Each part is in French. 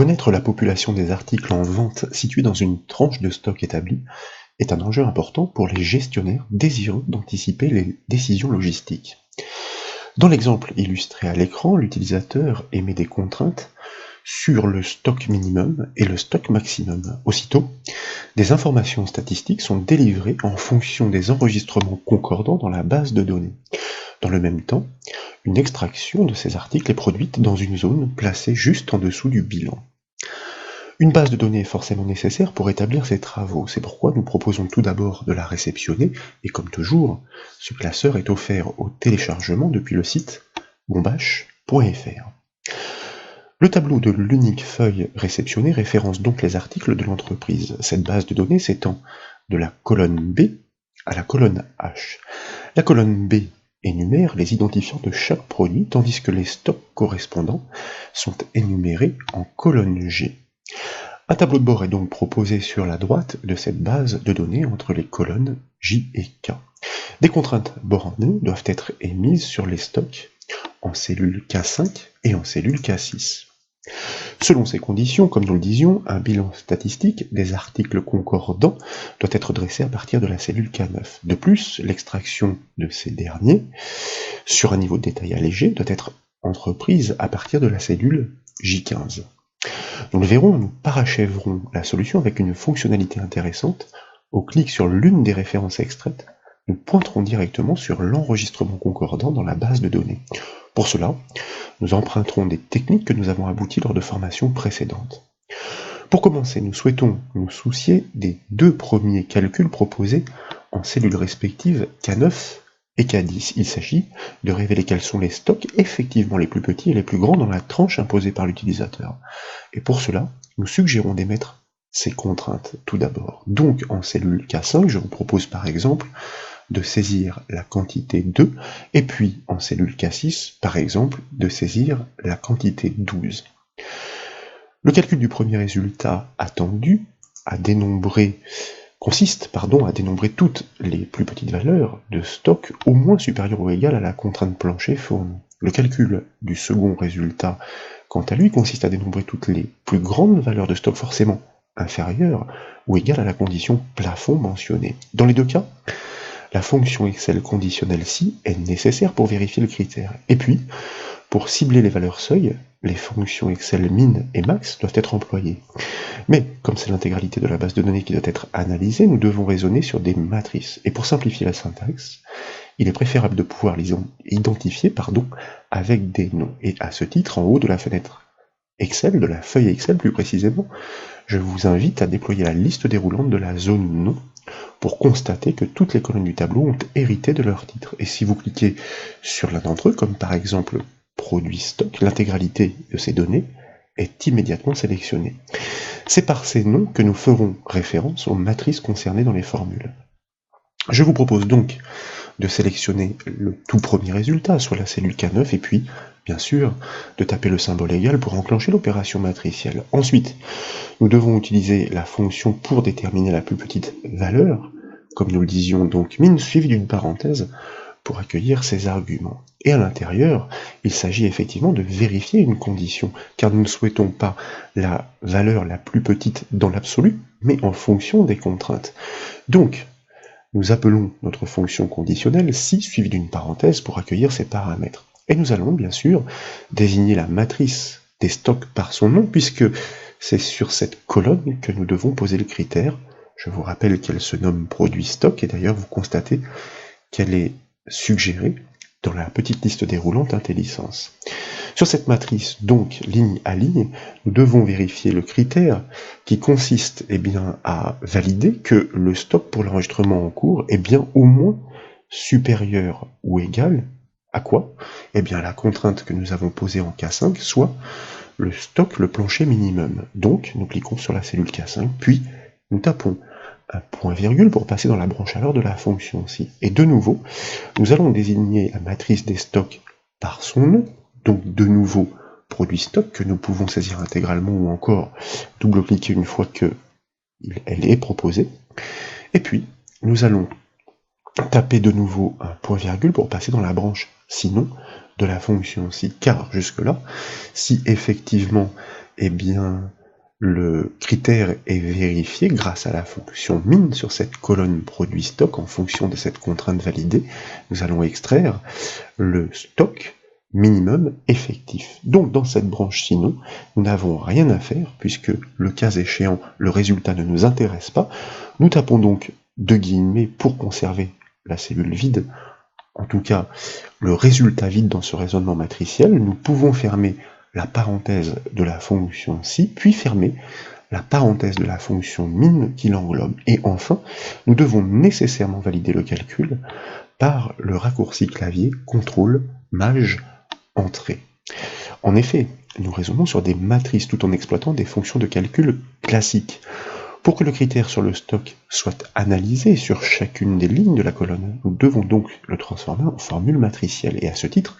Connaître la population des articles en vente situés dans une tranche de stock établie est un enjeu important pour les gestionnaires désireux d'anticiper les décisions logistiques. Dans l'exemple illustré à l'écran, l'utilisateur émet des contraintes sur le stock minimum et le stock maximum. Aussitôt, des informations statistiques sont délivrées en fonction des enregistrements concordants dans la base de données. Dans le même temps, une extraction de ces articles est produite dans une zone placée juste en dessous du bilan. Une base de données est forcément nécessaire pour établir ces travaux, c'est pourquoi nous proposons tout d'abord de la réceptionner, et comme toujours, ce classeur est offert au téléchargement depuis le site bombache.fr. Le tableau de l'unique feuille réceptionnée référence donc les articles de l'entreprise. Cette base de données s'étend de la colonne B à la colonne H. La colonne B énumère les identifiants de chaque produit, tandis que les stocks correspondants sont énumérés en colonne G. Un tableau de bord est donc proposé sur la droite de cette base de données entre les colonnes J et K. Des contraintes bornées doivent être émises sur les stocks en cellule K5 et en cellule K6. Selon ces conditions, comme nous le disions, un bilan statistique des articles concordants doit être dressé à partir de la cellule K9. De plus, l'extraction de ces derniers, sur un niveau de détail allégé, doit être entreprise à partir de la cellule J15. Nous le verrons, nous parachèverons la solution avec une fonctionnalité intéressante. Au clic sur l'une des références extraites, nous pointerons directement sur l'enregistrement concordant dans la base de données. Pour cela, nous emprunterons des techniques que nous avons abouties lors de formations précédentes. Pour commencer, nous souhaitons nous soucier des deux premiers calculs proposés en cellules respectives K9 et K10. Il s'agit de révéler quels sont les stocks effectivement les plus petits et les plus grands dans la tranche imposée par l'utilisateur. Et pour cela, nous suggérons d'émettre ces contraintes tout d'abord. Donc en cellule K5, je vous propose par exemple de saisir la quantité 2, et puis en cellule K6, par exemple, de saisir la quantité 12. Le calcul du premier résultat attendu consiste à dénombrer toutes les plus petites valeurs de stock au moins supérieures ou égales à la contrainte plancher fournie. Le calcul du second résultat, quant à lui, consiste à dénombrer toutes les plus grandes valeurs de stock forcément inférieures ou égales à la condition plafond mentionnée. Dans les deux cas, la fonction Excel conditionnelle ci est nécessaire pour vérifier le critère. Et puis, pour cibler les valeurs seuil, les fonctions Excel min et max doivent être employées. Mais, comme c'est l'intégralité de la base de données qui doit être analysée, nous devons raisonner sur des matrices. Et pour simplifier la syntaxe, il est préférable de pouvoir les identifier avec des noms. Et à ce titre, en haut de la fenêtre Excel, de la feuille Excel plus précisément, je vous invite à déployer la liste déroulante de la zone nom pour constater que toutes les colonnes du tableau ont hérité de leur titre. Et si vous cliquez sur l'un d'entre eux, comme par exemple produit stock, l'intégralité de ces données est immédiatement sélectionnée. C'est par ces noms que nous ferons référence aux matrices concernées dans les formules. Je vous propose donc de sélectionner le tout premier résultat, soit la cellule K9, et puis, bien sûr, de taper le symbole égal pour enclencher l'opération matricielle. Ensuite, nous devons utiliser la fonction pour déterminer la plus petite valeur, comme nous le disions donc min suivi d'une parenthèse, pour accueillir ces arguments. Et à l'intérieur, il s'agit effectivement de vérifier une condition, car nous ne souhaitons pas la valeur la plus petite dans l'absolu, mais en fonction des contraintes. Donc, nous appelons notre fonction conditionnelle si suivie d'une parenthèse pour accueillir ces paramètres. Et nous allons bien sûr désigner la matrice des stocks par son nom, puisque c'est sur cette colonne que nous devons poser le critère. Je vous rappelle qu'elle se nomme produit stock, et d'ailleurs vous constatez qu'elle est suggérée dans la petite liste déroulante IntelliSense. Sur cette matrice, donc, ligne à ligne, nous devons vérifier le critère qui consiste à valider que le stock pour l'enregistrement en cours est bien au moins supérieur ou égal à quoi? À la contrainte que nous avons posée en K5, soit le stock, le plancher minimum. Donc, nous cliquons sur la cellule K5, puis nous tapons un point-virgule pour passer dans la branche alors de la fonction ci. Et de nouveau, nous allons désigner la matrice des stocks par son nom, donc de nouveau produit stock que nous pouvons saisir intégralement ou encore double-cliquer une fois qu'elle est proposée. Et puis, nous allons taper de nouveau un point-virgule pour passer dans la branche sinon de la fonction ci, car jusque-là, si effectivement eh bien, le critère est vérifié grâce à la fonction min sur cette colonne produit stock. En fonction de cette contrainte validée, nous allons extraire le stock minimum effectif. Donc dans cette branche sinon, nous n'avons rien à faire puisque le cas échéant, le résultat ne nous intéresse pas. Nous tapons donc deux guillemets pour conserver la cellule vide, en tout cas le résultat vide dans ce raisonnement matriciel. Nous pouvons fermer la parenthèse de la fonction si, puis fermer la parenthèse de la fonction min qui l'englobe. Et enfin, nous devons nécessairement valider le calcul par le raccourci clavier CTRL MAJ entrée. En effet, nous raisonnons sur des matrices tout en exploitant des fonctions de calcul classiques. Pour que le critère sur le stock soit analysé sur chacune des lignes de la colonne, nous devons donc le transformer en formule matricielle. Et à ce titre,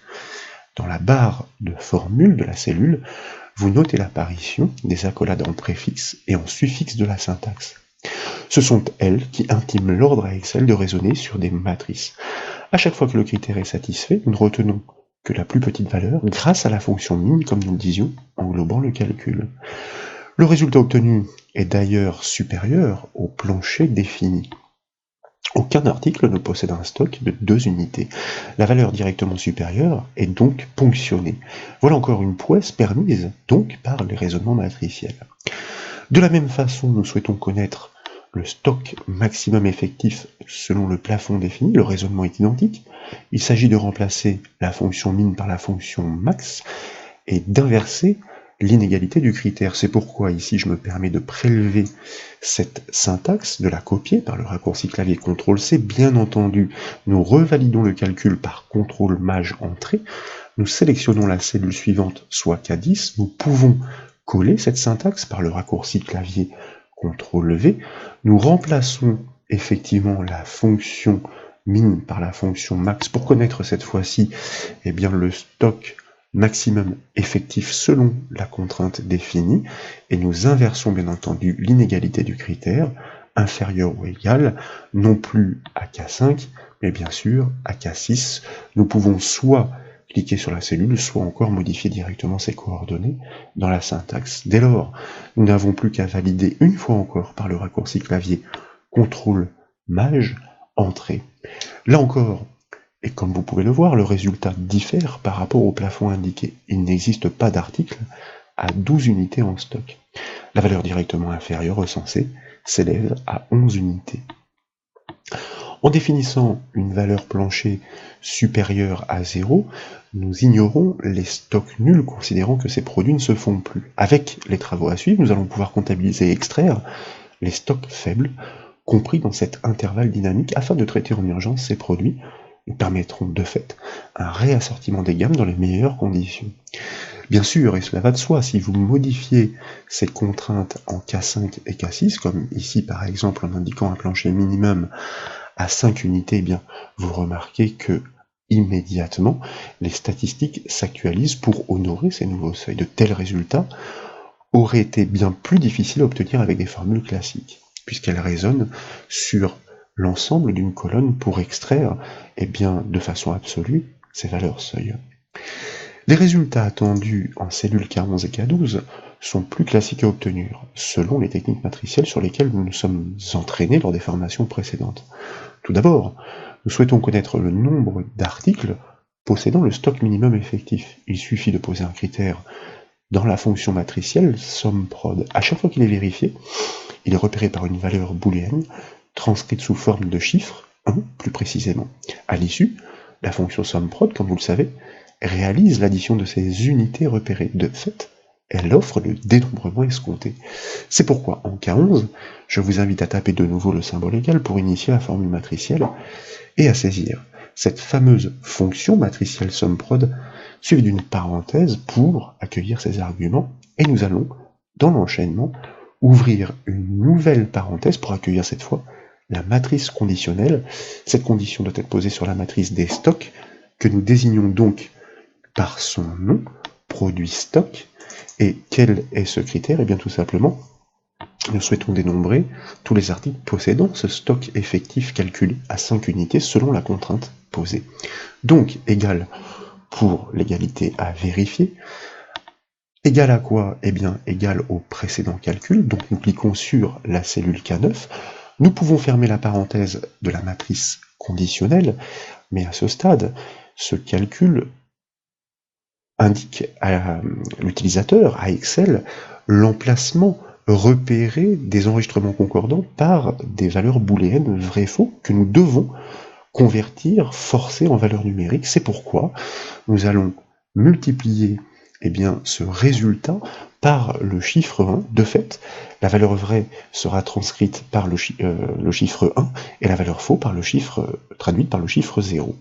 dans la barre de formule de la cellule, vous notez l'apparition des accolades en préfixe et en suffixe de la syntaxe. Ce sont elles qui intiment l'ordre à Excel de raisonner sur des matrices. À chaque fois que le critère est satisfait, nous ne retenons que la plus petite valeur grâce à la fonction min, comme nous le disions, englobant le calcul. Le résultat obtenu est d'ailleurs supérieur au plancher défini. Aucun article ne possède un stock de 2 unités. La valeur directement supérieure est donc ponctionnée. Voilà encore une prouesse permise donc par les raisonnements matriciels. De la même façon, nous souhaitons connaître le stock maximum effectif selon le plafond défini. Le raisonnement est identique. Il s'agit de remplacer la fonction min par la fonction max et d'inverser l'inégalité du critère. C'est pourquoi ici je me permets de prélever cette syntaxe, de la copier par le raccourci clavier CTRL-C. Bien entendu, nous revalidons le calcul par CTRL MAJ entrée. Nous sélectionnons la cellule suivante, soit K10. Nous pouvons coller cette syntaxe par le raccourci clavier CTRL-V. Nous remplaçons effectivement la fonction min par la fonction max pour connaître cette fois-ci eh bien, le stock maximum effectif selon la contrainte définie, et nous inversons bien entendu l'inégalité du critère, inférieur ou égal, non plus à K5, mais bien sûr à K6. Nous pouvons soit cliquer sur la cellule, soit encore modifier directement ses coordonnées dans la syntaxe. Dès lors, nous n'avons plus qu'à valider une fois encore par le raccourci clavier CTRL MAJ entrée. Là encore, et comme vous pouvez le voir, le résultat diffère par rapport au plafond indiqué. Il n'existe pas d'article à 12 unités en stock. La valeur directement inférieure recensée s'élève à 11 unités. En définissant une valeur plancher supérieure à 0, nous ignorons les stocks nuls, considérant que ces produits ne se font plus. Avec les travaux à suivre, nous allons pouvoir comptabiliser et extraire les stocks faibles, compris dans cet intervalle dynamique, afin de traiter en urgence ces produits. Nous permettront de fait un réassortiment des gammes dans les meilleures conditions. Bien sûr, et cela va de soi, si vous modifiez ces contraintes en K5 et K6, comme ici par exemple en indiquant un plancher minimum à 5 unités, eh bien, vous remarquez que immédiatement, les statistiques s'actualisent pour honorer ces nouveaux seuils. De tels résultats auraient été bien plus difficiles à obtenir avec des formules classiques, puisqu'elles raisonnent sur l'ensemble d'une colonne pour extraire, eh bien, de façon absolue, ces valeurs seuil. Les résultats attendus en cellules K11 et K12 sont plus classiques à obtenir, selon les techniques matricielles sur lesquelles nous nous sommes entraînés lors des formations précédentes. Tout d'abord, nous souhaitons connaître le nombre d'articles possédant le stock minimum effectif. Il suffit de poser un critère dans la fonction matricielle SUMPROD. À chaque fois qu'il est vérifié, il est repéré par une valeur booléenne, transcrite sous forme de chiffre 1 plus précisément. À l'issue, la fonction SUMPROD, comme vous le savez, réalise l'addition de ces unités repérées. De fait, elle offre le dénombrement escompté. C'est pourquoi, en K11, je vous invite à taper de nouveau le symbole égal pour initier la formule matricielle et à saisir cette fameuse fonction matricielle SUMPROD suivie d'une parenthèse pour accueillir ces arguments, et nous allons, dans l'enchaînement, ouvrir une nouvelle parenthèse pour accueillir cette fois la matrice conditionnelle. Cette condition doit être posée sur la matrice des stocks, que nous désignons donc par son nom, produit stock. Et quel est ce critère? Eh bien tout simplement, nous souhaitons dénombrer tous les articles possédant ce stock effectif calculé à 5 unités selon la contrainte posée. Donc, égal, pour l'égalité à vérifier, Égal à quoi? Eh bien, égal au précédent calcul. Donc nous cliquons sur la cellule K9. Nous pouvons fermer la parenthèse de la matrice conditionnelle, mais à ce stade, ce calcul indique à l'utilisateur, à Excel, l'emplacement repéré des enregistrements concordants par des valeurs booléennes vrai-faux que nous devons convertir, forcer en valeur numérique. C'est pourquoi nous allons multiplier ce résultat par le chiffre 1. De fait, la valeur vraie sera transcrite par le chiffre 1 et la valeur faux par traduite par le chiffre 0.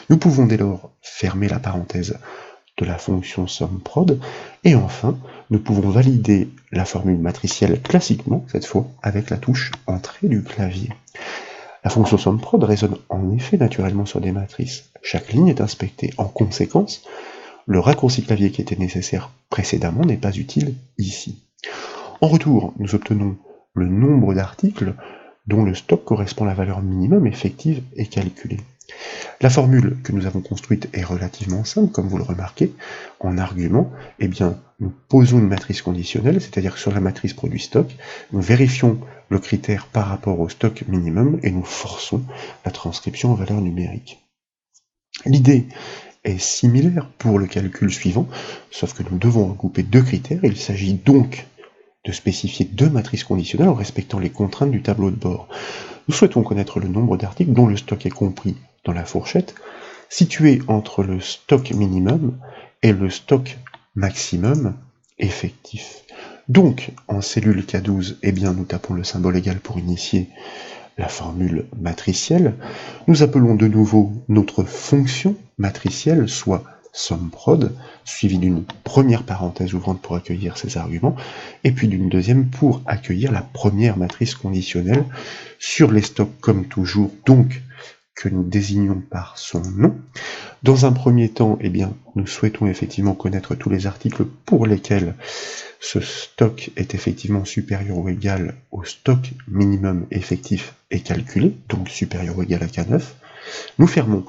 Nous pouvons dès lors fermer la parenthèse de la fonction SUMPROD, et enfin, nous pouvons valider la formule matricielle classiquement, cette fois, avec la touche Entrée du clavier. La fonction SUMPROD résonne en effet naturellement sur des matrices. Chaque ligne est inspectée. En conséquence, le raccourci clavier qui était nécessaire précédemment n'est pas utile ici. En retour, nous obtenons le nombre d'articles dont le stock correspond à la valeur minimum effective et calculée. La formule que nous avons construite est relativement simple, comme vous le remarquez. En argument, nous posons une matrice conditionnelle, c'est-à-dire que sur la matrice produit stock, nous vérifions le critère par rapport au stock minimum et nous forçons la transcription en valeur numérique. L'idée est similaire pour le calcul suivant, sauf que nous devons regrouper deux critères. Il s'agit donc de spécifier deux matrices conditionnelles en respectant les contraintes du tableau de bord. Nous souhaitons connaître le nombre d'articles dont le stock est compris dans la fourchette, située entre le stock minimum et le stock maximum effectif. Donc, en cellule K12, nous tapons le symbole égal pour initier la formule matricielle. Nous appelons de nouveau notre fonction matricielle, soit SUMPROD, suivie d'une première parenthèse ouvrante pour accueillir ces arguments, et puis d'une deuxième pour accueillir la première matrice conditionnelle sur les stocks comme toujours, donc que nous désignons par son nom. Dans un premier temps, nous souhaitons effectivement connaître tous les articles pour lesquels ce stock est effectivement supérieur ou égal au stock minimum effectif et calculé, donc supérieur ou égal à K9. Nous fermons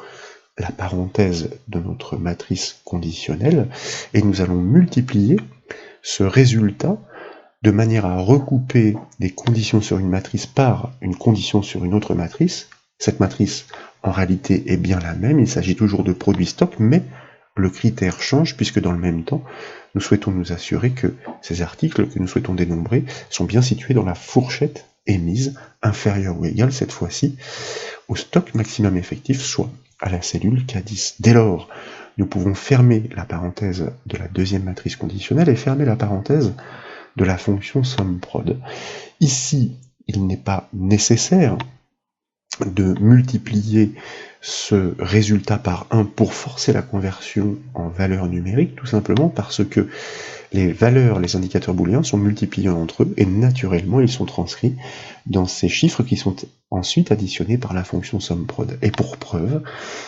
la parenthèse de notre matrice conditionnelle et nous allons multiplier ce résultat de manière à recouper des conditions sur une matrice par une condition sur une autre matrice. Cette matrice, en réalité, est bien la même, il s'agit toujours de produit stock, mais le critère change puisque dans le même temps, nous souhaitons nous assurer que ces articles que nous souhaitons dénombrer sont bien situés dans la fourchette émise, inférieure ou égale cette fois-ci au stock maximum effectif, soit à la cellule K10. Dès lors, nous pouvons fermer la parenthèse de la deuxième matrice conditionnelle et fermer la parenthèse de la fonction SUMPROD. Ici, il n'est pas nécessaire de multiplier ce résultat par 1 pour forcer la conversion en valeur numérique, tout simplement parce que les valeurs, les indicateurs booléens sont multipliés entre eux et naturellement ils sont transcrits dans ces chiffres qui sont ensuite additionnés par la fonction SUMPROD. Et pour preuve,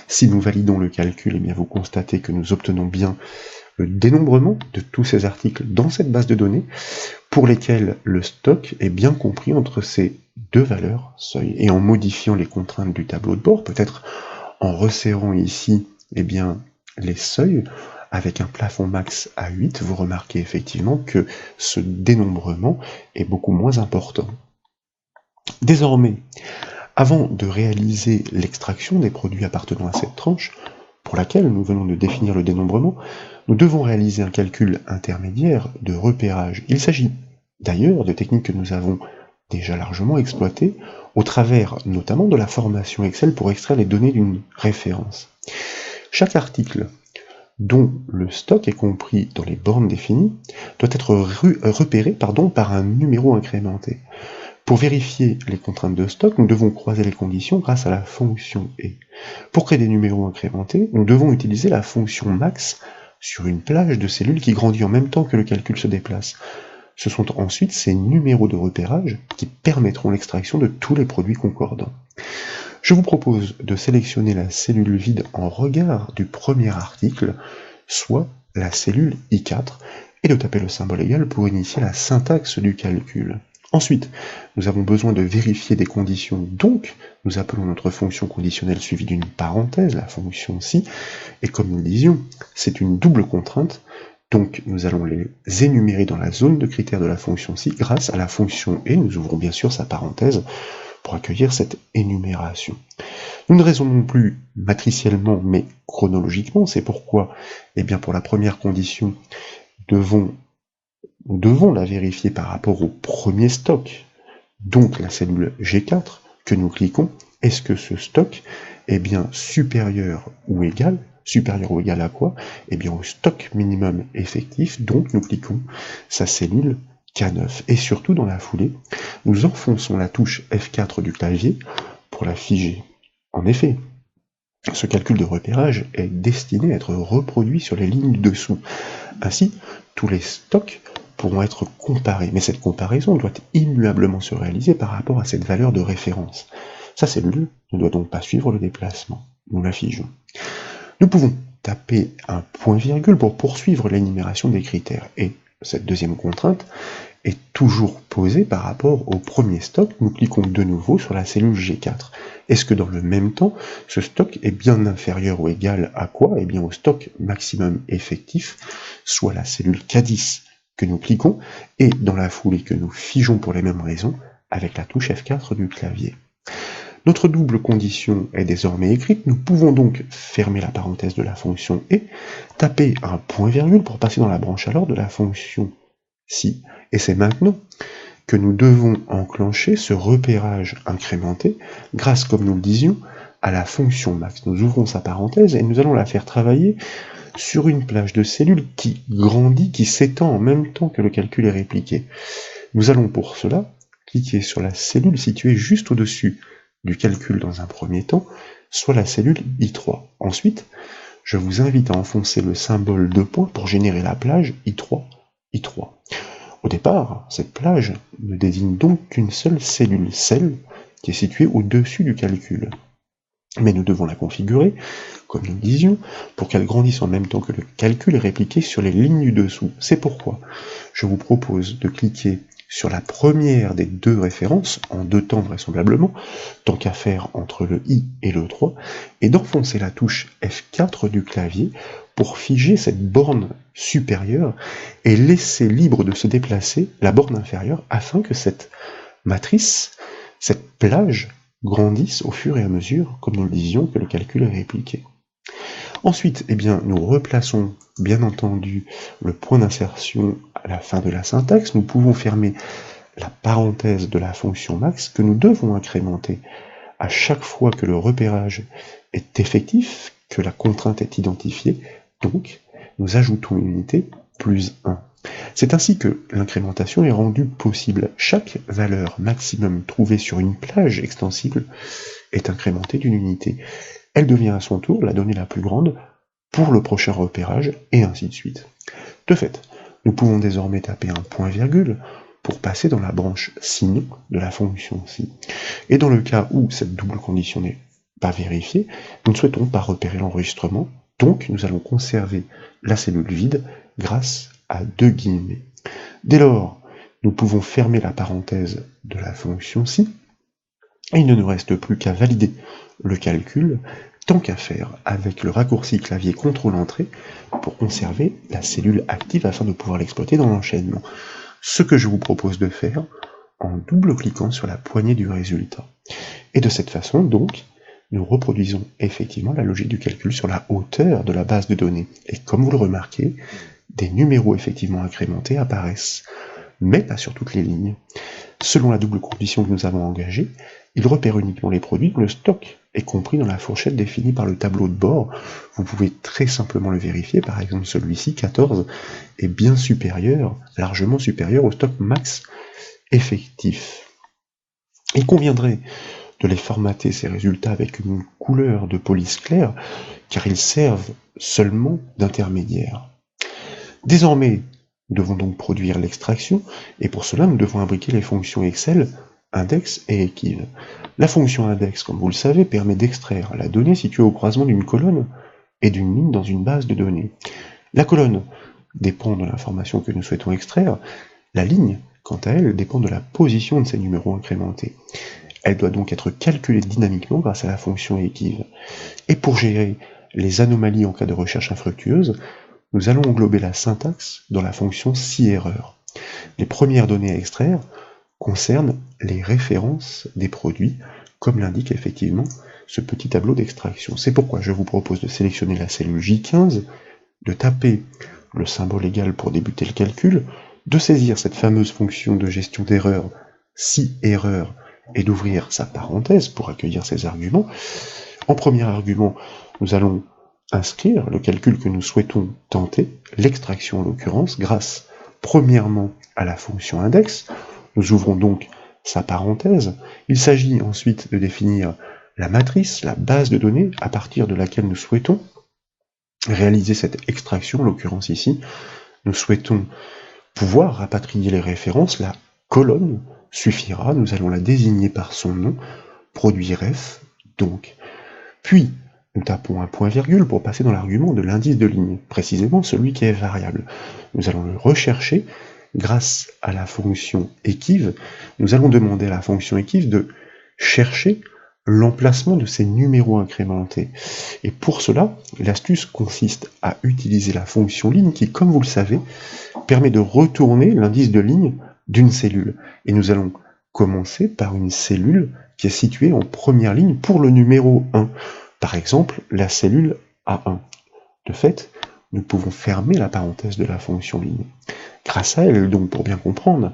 si nous validons le calcul, vous constatez que nous obtenons bien le dénombrement de tous ces articles dans cette base de données pour lesquels le stock est bien compris entre ces deux valeurs seuil. Et en modifiant les contraintes du tableau de bord, peut-être en resserrant ici les seuils avec un plafond max à 8, vous remarquez effectivement que ce dénombrement est beaucoup moins important. Désormais, avant de réaliser l'extraction des produits appartenant à cette tranche, pour laquelle nous venons de définir le dénombrement, nous devons réaliser un calcul intermédiaire de repérage. Il s'agit d'ailleurs de techniques que nous avons déjà largement exploitées, au travers notamment de la formation Excel pour extraire les données d'une référence. Chaque article dont le stock est compris dans les bornes définies doit être repéré par un numéro incrémenté. Pour vérifier les contraintes de stock, nous devons croiser les conditions grâce à la fonction et. Pour créer des numéros incrémentés, nous devons utiliser la fonction max sur une plage de cellules qui grandit en même temps que le calcul se déplace. Ce sont ensuite ces numéros de repérage qui permettront l'extraction de tous les produits concordants. Je vous propose de sélectionner la cellule vide en regard du premier article, soit la cellule I4, et de taper le symbole égal pour initier la syntaxe du calcul. Ensuite, nous avons besoin de vérifier des conditions, donc nous appelons notre fonction conditionnelle suivie d'une parenthèse, la fonction si, et comme nous le disions, c'est une double contrainte, Donc nous allons les énumérer dans la zone de critères de la fonction ci grâce à la fonction et, nous ouvrons bien sûr sa parenthèse pour accueillir cette énumération. Nous ne raisonnons plus matriciellement mais chronologiquement, c'est pourquoi, eh bien pour la première condition, nous devons la vérifier par rapport au premier stock, donc la cellule G4, que nous cliquons. Est-ce que ce stock est bien supérieur ou égal à quoi? Eh bien au stock minimum effectif, donc nous cliquons sa cellule K9. Et surtout dans la foulée, nous enfonçons la touche F4 du clavier pour la figer. En effet, ce calcul de repérage est destiné à être reproduit sur les lignes du dessous. Ainsi, tous les stocks pourront être comparés, mais cette comparaison doit immuablement se réaliser par rapport à cette valeur de référence. Sa cellule ne doit donc pas suivre le déplacement. Nous la figeons. Nous pouvons taper un point-virgule pour poursuivre l'énumération des critères. Et cette deuxième contrainte est toujours posée par rapport au premier stock. Nous cliquons de nouveau sur la cellule G4. Est-ce que dans le même temps, ce stock est bien inférieur ou égal à quoi? Eh bien au stock maximum effectif, soit la cellule K10 que nous cliquons, et dans la foulée que nous figeons pour les mêmes raisons avec la touche F4 du clavier. Notre double condition est désormais écrite, nous pouvons donc fermer la parenthèse de la fonction et taper un point-virgule pour passer dans la branche alors de la fonction ci, et c'est maintenant que nous devons enclencher ce repérage incrémenté grâce, comme nous le disions, à la fonction max. Nous ouvrons sa parenthèse et nous allons la faire travailler sur une plage de cellules qui grandit, qui s'étend en même temps que le calcul est répliqué. Nous allons pour cela cliquer sur la cellule située juste au-dessus du calcul dans un premier temps, soit la cellule I3. Ensuite, je vous invite à enfoncer le symbole de point pour générer la plage I3, I3. Au départ, cette plage ne désigne donc qu'une seule cellule, celle qui est située au-dessus du calcul. Mais nous devons la configurer, comme nous le disions, pour qu'elle grandisse en même temps que le calcul est répliqué sur les lignes du dessous. C'est pourquoi je vous propose de cliquer sur la première des deux références, en deux temps vraisemblablement, tant qu'à faire entre le I et le 3, et d'enfoncer la touche F4 du clavier pour figer cette borne supérieure et laisser libre de se déplacer la borne inférieure afin que cette matrice, cette plage, grandisse au fur et à mesure, comme nous le disions, que le calcul est répliqué. Ensuite, eh bien, nous replaçons bien entendu le point d'insertion à la fin de la syntaxe. Nous pouvons fermer la parenthèse de la fonction max que nous devons incrémenter à chaque fois que le repérage est effectif, que la contrainte est identifiée. Donc, nous ajoutons une unité plus 1. C'est ainsi que l'incrémentation est rendue possible. Chaque valeur maximum trouvée sur une plage extensible est incrémentée d'une unité. Elle devient à son tour la donnée la plus grande pour le prochain repérage, et ainsi de suite. De fait, nous pouvons désormais taper un point-virgule pour passer dans la branche sinon de la fonction ci. Et dans le cas où cette double condition n'est pas vérifiée, nous ne souhaitons pas repérer l'enregistrement, donc nous allons conserver la cellule vide grâce à deux guillemets. Dès lors, nous pouvons fermer la parenthèse de la fonction ci, et il ne nous reste plus qu'à valider le calcul, tant qu'à faire avec le raccourci clavier CTRL-Entrée pour conserver la cellule active afin de pouvoir l'exploiter dans l'enchaînement. Ce que je vous propose de faire en double-cliquant sur la poignée du résultat. Et de cette façon, donc, nous reproduisons effectivement la logique du calcul sur la hauteur de la base de données. Et comme vous le remarquez, des numéros effectivement incrémentés apparaissent, mais pas sur toutes les lignes. Selon la double condition que nous avons engagée, il repère uniquement les produits dont le stock est compris dans la fourchette définie par le tableau de bord. Vous pouvez très simplement le vérifier, par exemple celui-ci, 14, est bien supérieur, largement supérieur au stock max effectif. Il conviendrait de les formater ces résultats avec une couleur de police claire, car ils servent seulement d'intermédiaire. Désormais, nous devons donc produire l'extraction, et pour cela nous devons imbriquer les fonctions Excel index et equiv. La fonction index, comme vous le savez, permet d'extraire la donnée située au croisement d'une colonne et d'une ligne dans une base de données. La colonne dépend de l'information que nous souhaitons extraire, la ligne, quant à elle, dépend de la position de ces numéros incrémentés. Elle doit donc être calculée dynamiquement grâce à la fonction equiv. Et pour gérer les anomalies en cas de recherche infructueuse, nous allons englober la syntaxe dans la fonction si-erreur. Les premières données à extraire concernent les références des produits, comme l'indique effectivement ce petit tableau d'extraction. C'est pourquoi je vous propose de sélectionner la cellule J15, de taper le symbole égal pour débuter le calcul, de saisir cette fameuse fonction de gestion d'erreur si-erreur et d'ouvrir sa parenthèse pour accueillir ces arguments. En premier argument, nous allons inscrire le calcul que nous souhaitons tenter, l'extraction en l'occurrence, grâce premièrement à la fonction index. Nous ouvrons donc sa parenthèse. Il s'agit ensuite de définir la matrice, la base de données à partir de laquelle nous souhaitons réaliser cette extraction. En l'occurrence ici, nous souhaitons pouvoir rapatrier les références. La colonne suffira, nous allons la désigner par son nom, produit ref, donc. Puis, nous tapons un point-virgule pour passer dans l'argument de l'indice de ligne, précisément celui qui est variable. Nous allons le rechercher grâce à la fonction equiv. Nous allons demander à la fonction equiv de chercher l'emplacement de ces numéros incrémentés. Et pour cela, l'astuce consiste à utiliser la fonction ligne qui, comme vous le savez, permet de retourner l'indice de ligne d'une cellule. Et nous allons commencer par une cellule qui est située en première ligne pour le numéro 1. Par exemple, la cellule A1. De fait, nous pouvons fermer la parenthèse de la fonction ligne. Grâce à elle, donc pour bien comprendre,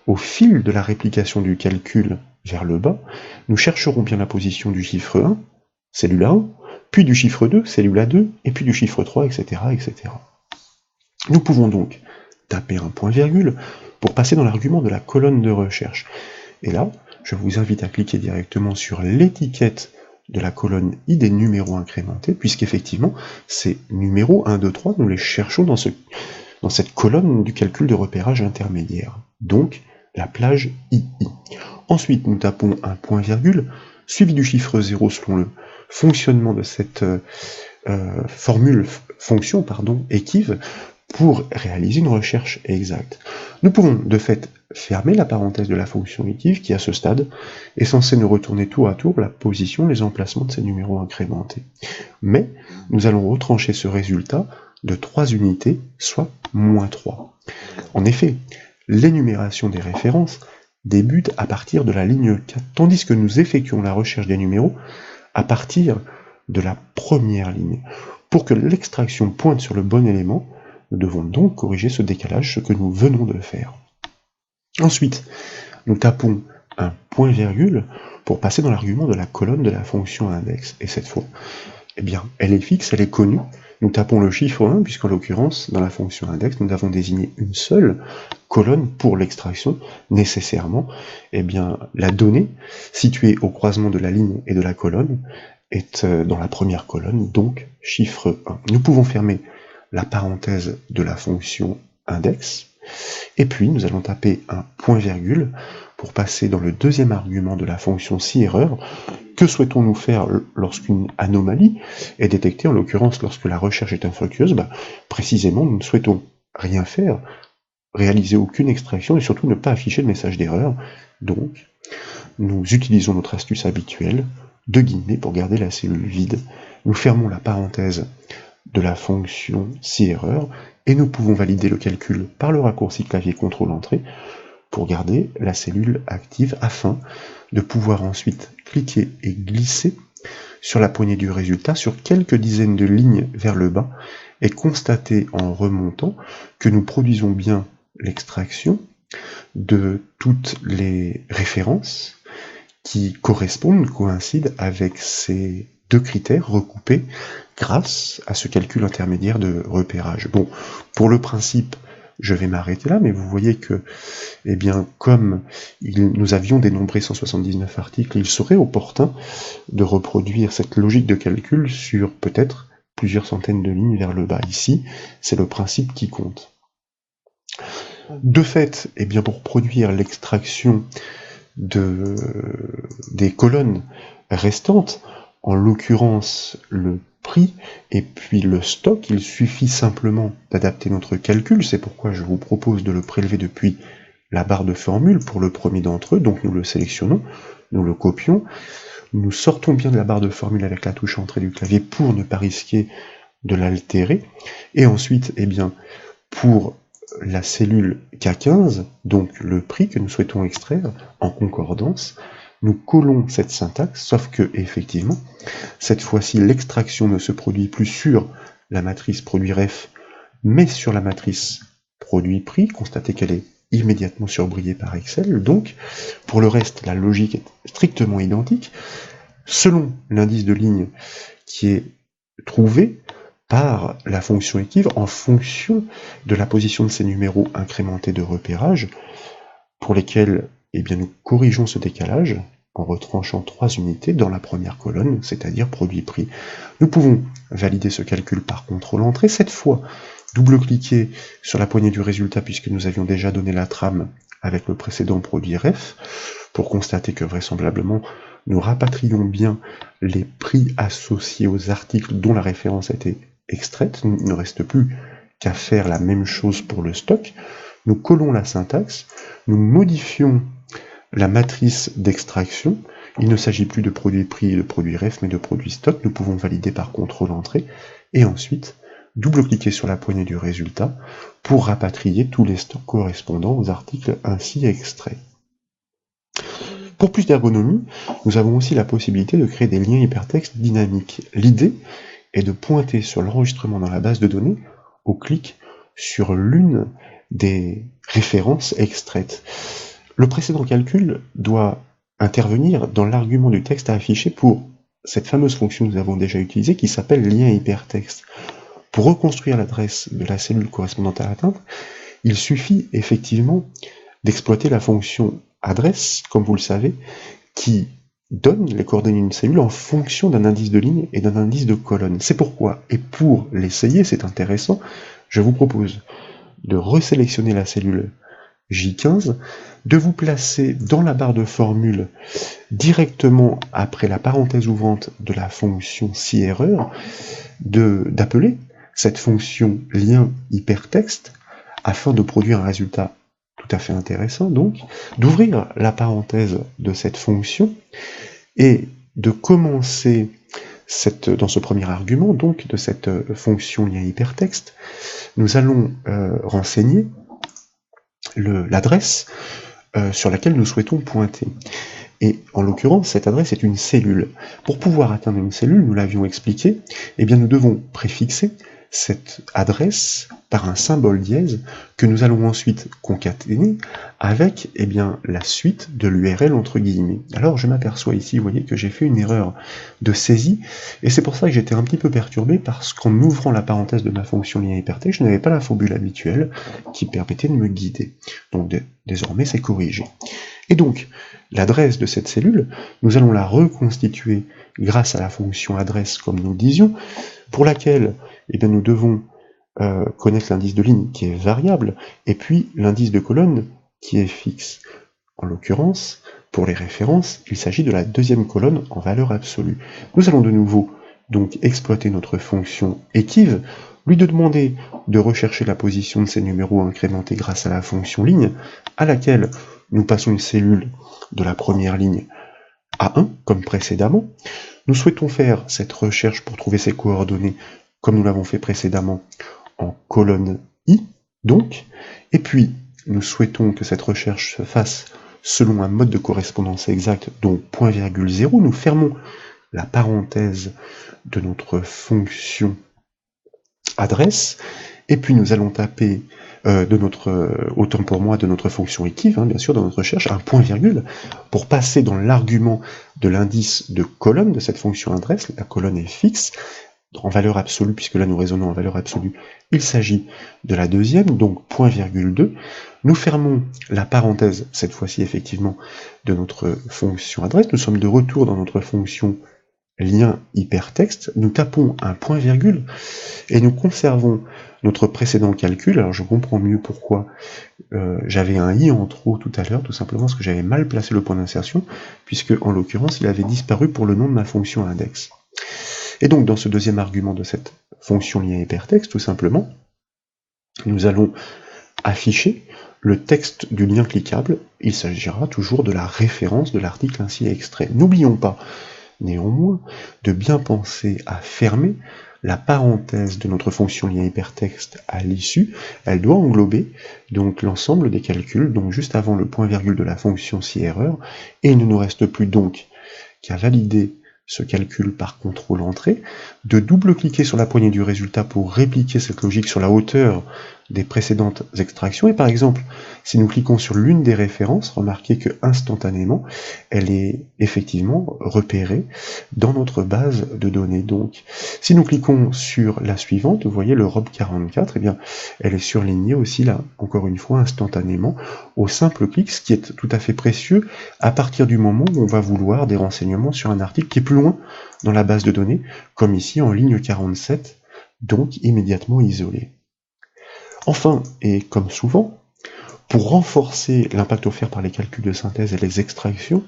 au fil de la réplication du calcul vers le bas, nous chercherons bien la position du chiffre 1, cellule A1, puis du chiffre 2, cellule A2, et puis du chiffre 3, etc., etc. Nous pouvons donc taper un point-virgule pour passer dans l'argument de la colonne de recherche. Et là, je vous invite à cliquer directement sur l'étiquette de la colonne I des numéros incrémentés, puisqu'effectivement, ces numéros 1, 2, 3, nous les cherchons dans cette colonne du calcul de repérage intermédiaire. Donc, la plage II. Ensuite, nous tapons un point-virgule, suivi du chiffre 0 selon le fonctionnement de cette fonction equiv, pour réaliser une recherche exacte. Nous pouvons de fait fermer la parenthèse de la fonction equiv qui, à ce stade, est censée nous retourner tour à tour la position, les emplacements de ces numéros incrémentés. Mais nous allons retrancher ce résultat de 3 unités, soit -3. En effet, l'énumération des références débute à partir de la ligne 4, tandis que nous effectuons la recherche des numéros à partir de la première ligne. Pour que l'extraction pointe sur le bon élément, nous devons donc corriger ce décalage, ce que nous venons de faire. Ensuite, nous tapons un point-virgule pour passer dans l'argument de la colonne de la fonction index. Et cette fois, eh bien, elle est fixe, elle est connue. Nous tapons le chiffre 1, puisqu'en l'occurrence, dans la fonction index, nous avons désigné une seule colonne pour l'extraction. Nécessairement, eh bien, la donnée située au croisement de la ligne et de la colonne est dans la première colonne, donc chiffre 1. Nous pouvons fermer la parenthèse de la fonction index, et puis nous allons taper un point-virgule pour passer dans le deuxième argument de la fonction si-erreur. Que souhaitons-nous faire lorsqu'une anomalie est détectée, en l'occurrence lorsque la recherche est infructueuse? Précisément, nous ne souhaitons rien faire, réaliser aucune extraction et surtout ne pas afficher le message d'erreur. Donc, nous utilisons notre astuce habituelle de guillemets pour garder la cellule vide. Nous fermons la parenthèse de la fonction si-erreur, et nous pouvons valider le calcul par le raccourci clavier CTRL-Entrée pour garder la cellule active afin de pouvoir ensuite cliquer et glisser sur la poignée du résultat sur quelques dizaines de lignes vers le bas et constater en remontant que nous produisons bien l'extraction de toutes les références qui correspondent, coïncident avec ces deux critères recoupés grâce à ce calcul intermédiaire de repérage. Bon, pour le principe, je vais m'arrêter là, mais vous voyez que, eh bien, comme nous avions dénombré 179 articles, il serait opportun de reproduire cette logique de calcul sur peut-être plusieurs centaines de lignes vers le bas. Ici, c'est le principe qui compte. De fait, eh bien, pour produire l'extraction des colonnes restantes, en l'occurrence le prix et puis le stock, il suffit simplement d'adapter notre calcul, c'est pourquoi je vous propose de le prélever depuis la barre de formule pour le premier d'entre eux, donc nous le sélectionnons, nous le copions, nous sortons bien de la barre de formule avec la touche entrée du clavier pour ne pas risquer de l'altérer, et ensuite, eh bien, pour la cellule K15, donc le prix que nous souhaitons extraire en concordance, nous collons cette syntaxe, sauf que, effectivement, cette fois-ci, l'extraction ne se produit plus sur la matrice produit ref, mais sur la matrice produit prix. Constatez qu'elle est immédiatement surbrillée par Excel. Donc, pour le reste, la logique est strictement identique. Selon l'indice de ligne qui est trouvé par la fonction équive en fonction de la position de ces numéros incrémentés de repérage, pour lesquels eh bien, nous corrigeons ce décalage en retranchant 3 unités dans la première colonne, c'est-à-dire produit-prix. Nous pouvons valider ce calcul par contrôle-entrée. Cette fois, double-cliquer sur la poignée du résultat, puisque nous avions déjà donné la trame avec le précédent produit ref, pour constater que vraisemblablement, nous rapatrions bien les prix associés aux articles dont la référence a été extraite. Il ne reste plus qu'à faire la même chose pour le stock. Nous collons la syntaxe, nous modifions la matrice d'extraction. Il ne s'agit plus de produit prix et de produit ref, mais de produit stock. Nous pouvons valider par contrôle-entrée, et ensuite double-cliquer sur la poignée du résultat pour rapatrier tous les stocks correspondant aux articles ainsi extraits. Pour plus d'ergonomie, nous avons aussi la possibilité de créer des liens hypertextes dynamiques. L'idée est de pointer sur l'enregistrement dans la base de données au clic sur l'une des références extraites. Le précédent calcul doit intervenir dans l'argument du texte à afficher pour cette fameuse fonction que nous avons déjà utilisée qui s'appelle lien hypertexte. Pour reconstruire l'adresse de la cellule correspondante à l'atteinte, il suffit effectivement d'exploiter la fonction adresse, comme vous le savez, qui donne les coordonnées d'une cellule en fonction d'un indice de ligne et d'un indice de colonne. C'est pourquoi, et pour l'essayer, c'est intéressant, je vous propose de resélectionner la cellule J15, de vous placer dans la barre de formule directement après la parenthèse ouvrante de la fonction si erreur, d'appeler cette fonction lien hypertexte afin de produire un résultat tout à fait intéressant, donc, d'ouvrir la parenthèse de cette fonction et de commencer dans ce premier argument, donc, de cette fonction lien hypertexte, nous allons renseigner l'adresse sur laquelle nous souhaitons pointer. Et en l'occurrence, cette adresse est une cellule. Pour pouvoir atteindre une cellule, nous l'avions expliqué, eh bien nous devons préfixer cette adresse par un symbole dièse que nous allons ensuite concaténer avec eh bien, la suite de l'URL entre guillemets. Alors je m'aperçois ici, vous voyez que j'ai fait une erreur de saisie, et c'est pour ça que j'étais un petit peu perturbé, parce qu'en ouvrant la parenthèse de ma fonction lien hypertexte, je n'avais pas la formule habituelle qui permettait de me guider. Donc désormais c'est corrigé. Et donc, l'adresse de cette cellule, nous allons la reconstituer grâce à la fonction adresse, comme nous le disions, pour laquelle eh bien, nous devons connaître l'indice de ligne qui est variable, et puis l'indice de colonne qui est fixe. En l'occurrence, pour les références, il s'agit de la deuxième colonne en valeur absolue. Nous allons de nouveau donc exploiter notre fonction équive, lui demander de rechercher la position de ces numéros incrémentés grâce à la fonction ligne, à laquelle nous passons une cellule de la première ligne à 1, comme précédemment. Nous souhaitons faire cette recherche pour trouver ces coordonnées, comme nous l'avons fait précédemment, en colonne I, donc, et puis nous souhaitons que cette recherche se fasse selon un mode de correspondance exact, donc .0. Nous fermons la parenthèse de notre fonction adresse, et puis nous allons taper autant pour moi, de notre fonction équive, bien sûr, dans notre recherche, un point virgule, pour passer dans l'argument de l'indice de colonne de cette fonction adresse. La colonne est fixe, en valeur absolue, puisque là nous raisonnons en valeur absolue, il s'agit de la deuxième, donc .2. Nous fermons la parenthèse, cette fois-ci effectivement, de notre fonction adresse. Nous sommes de retour dans notre fonction lien hypertexte, nous tapons un point virgule, et nous conservons notre précédent calcul. Alors je comprends mieux pourquoi j'avais un i en trop tout à l'heure, tout simplement parce que j'avais mal placé le point d'insertion, puisque en l'occurrence il avait disparu pour le nom de ma fonction index. Et donc dans ce deuxième argument de cette fonction lien hypertexte, tout simplement, nous allons afficher le texte du lien cliquable. Il s'agira toujours de la référence de l'article ainsi extrait. N'oublions pas néanmoins de bien penser à fermer la parenthèse de notre fonction lien hypertexte à l'issue, elle doit englober donc l'ensemble des calculs, donc juste avant le point virgule de la fonction si erreur, et il ne nous reste plus donc qu'à valider ce calcul par contrôle entrée, de double-cliquer sur la poignée du résultat pour répliquer cette logique sur la hauteur des précédentes extractions, et par exemple, si nous cliquons sur l'une des références, remarquez que instantanément, elle est effectivement repérée dans notre base de données. Donc, si nous cliquons sur la suivante, vous voyez le ROB44, eh bien, elle est surlignée aussi là, encore une fois, instantanément, au simple clic, ce qui est tout à fait précieux à partir du moment où on va vouloir des renseignements sur un article qui est plus loin dans la base de données, comme ici en ligne 47, donc immédiatement isolé. Enfin, et comme souvent, pour renforcer l'impact offert par les calculs de synthèse et les extractions,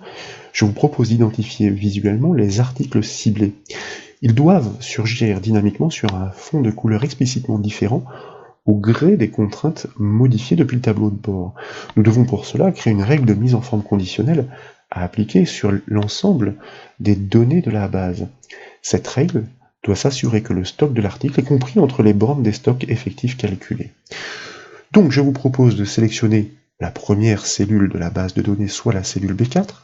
je vous propose d'identifier visuellement les articles ciblés. Ils doivent surgir dynamiquement sur un fond de couleur explicitement différent au gré des contraintes modifiées depuis le tableau de bord. Nous devons pour cela créer une règle de mise en forme conditionnelle à appliquer sur l'ensemble des données de la base. Cette règle doit s'assurer que le stock de l'article est compris entre les bornes des stocks effectifs calculés. Donc je vous propose de sélectionner la première cellule de la base de données, soit la cellule B4,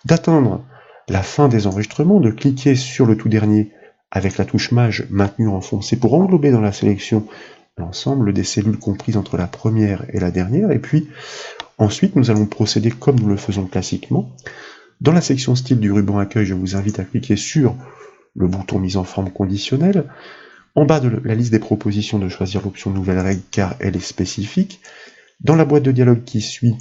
d'atteindre la fin des enregistrements, de cliquer sur le tout dernier avec la touche Maj maintenue enfoncée pour englober dans la sélection l'ensemble des cellules comprises entre la première et la dernière, et puis ensuite nous allons procéder comme nous le faisons classiquement. Dans la section style du ruban accueil, je vous invite à cliquer sur le bouton mise en forme conditionnelle. En bas de la liste des propositions, de choisir l'option nouvelle règle car elle est spécifique. Dans la boîte de dialogue qui suit,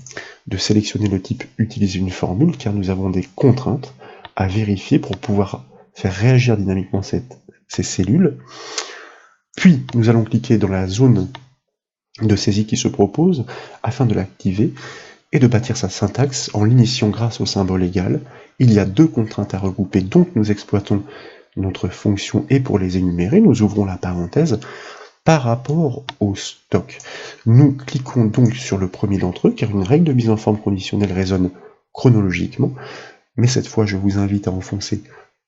de sélectionner le type utiliser une formule car nous avons des contraintes à vérifier pour pouvoir faire réagir dynamiquement ces cellules. Puis nous allons cliquer dans la zone de saisie qui se propose afin de l'activer et de bâtir sa syntaxe en l'initiant grâce au symbole égal. Il y a deux contraintes à regrouper, donc nous exploitons notre fonction et pour les énumérer, nous ouvrons la parenthèse par rapport au stock. Nous cliquons donc sur le premier d'entre eux, car une règle de mise en forme conditionnelle résonne chronologiquement, mais cette fois je vous invite à enfoncer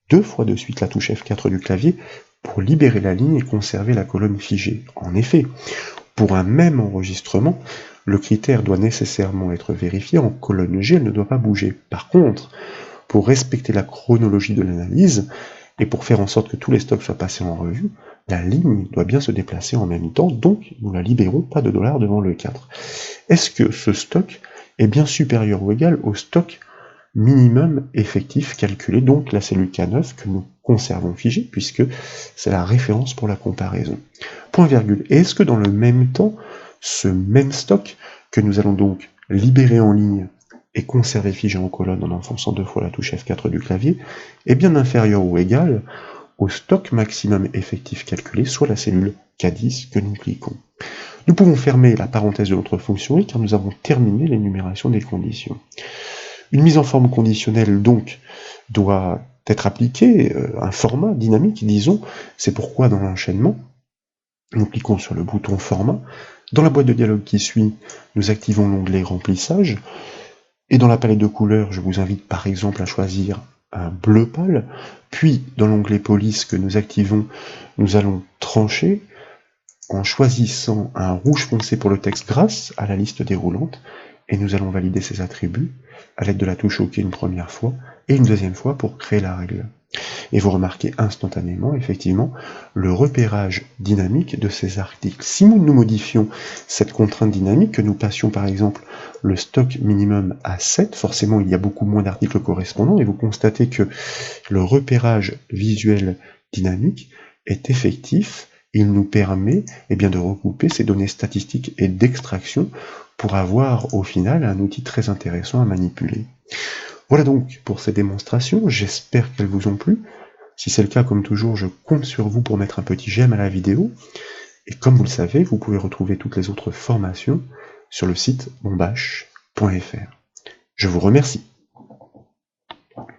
2 fois de suite la touche F4 du clavier pour libérer la ligne et conserver la colonne figée. En effet, pour un même enregistrement, le critère doit nécessairement être vérifié en colonne G, elle ne doit pas bouger. Par contre, pour respecter la chronologie de l'analyse, et pour faire en sorte que tous les stocks soient passés en revue, la ligne doit bien se déplacer en même temps, donc nous la libérons, pas de $ devant le 4. Est-ce que ce stock est bien supérieur ou égal au stock minimum effectif calculé, donc la cellule K9 que nous conservons figée, puisque c'est la référence pour la comparaison. Point virgule. Et est-ce que dans le même temps, ce même stock, que nous allons donc libérer en ligne et conserver figé en colonne en enfonçant 2 fois la touche F4 du clavier, est bien inférieur ou égal au stock maximum effectif calculé, soit la cellule K10 que nous cliquons. Nous pouvons fermer la parenthèse de notre fonction et car nous avons terminé l'énumération des conditions. Une mise en forme conditionnelle donc doit être appliquée, un format dynamique, disons, c'est pourquoi dans l'enchaînement, nous cliquons sur le bouton format. Dans la boîte de dialogue qui suit, nous activons l'onglet remplissage. Et dans la palette de couleurs, je vous invite par exemple à choisir un bleu pâle, puis dans l'onglet police que nous activons, nous allons trancher en choisissant un rouge foncé pour le texte grâce à la liste déroulante, et nous allons valider ces attributs à l'aide de la touche OK une première fois, et une deuxième fois pour créer la règle. Et vous remarquez instantanément, effectivement, le repérage dynamique de ces articles. Si nous modifions cette contrainte dynamique, que nous passions par exemple le stock minimum à 7, forcément il y a beaucoup moins d'articles correspondants, et vous constatez que le repérage visuel dynamique est effectif. Il nous permet de regrouper ces données statistiques et d'extraction pour avoir au final un outil très intéressant à manipuler. Voilà donc pour ces démonstrations, j'espère qu'elles vous ont plu. Si c'est le cas, comme toujours, je compte sur vous pour mettre un petit j'aime à la vidéo. Et comme vous le savez, vous pouvez retrouver toutes les autres formations sur le site bombache.fr. Je vous remercie.